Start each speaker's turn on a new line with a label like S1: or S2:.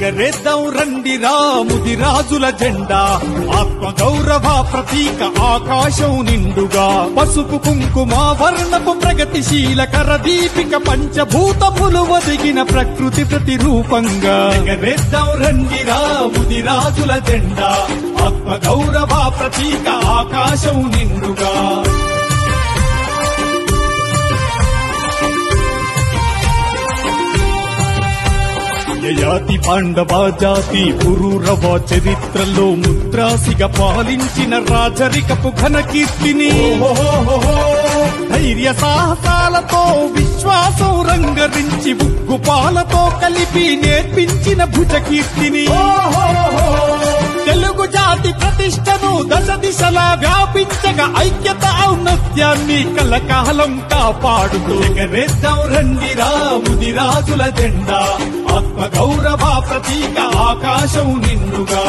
S1: ఎగరేద్దాం రండిరా ముదిరాజుల జెండా ఆత్మ గౌరవ ప్రతీక ఆకాశం నిండుగా పసుపు కుంకుమ వర్ణపు ప్రగతిశీల కరదీపిక పంచభూతములు ఒదిగిన ప్రకృతి ప్రతిరూపంగా ఎగరేద్దాం రండిరా ముదిరాజుల జెండా ఆత్మ గౌరవ ప్రతీక ఆకాశం నిండుగా యయాతి పాండవ జాతి పురూరవ చరిత్రలో ముద్రాసిగా పాలించిన రాజరికపు ఘన కీర్తిని ధైర్య సాహసాలతో విశ్వాసం రంగరించి ఉగ్గుపాలతో కలిపి నేర్పించిన భుజ కీర్తిని తెలుగు జాతి ప్రతిష్టను దశ దిశలా వ్యాపించగా ఐక్యత ఔన్నత్యాన్ని కలకాలం కాపాడుతూ ఎగరేద్దాం రండిరా ముదిరాజుల జెండా ఆత్మ గౌరవ ప్రతీక ఆకాశం నిండుగా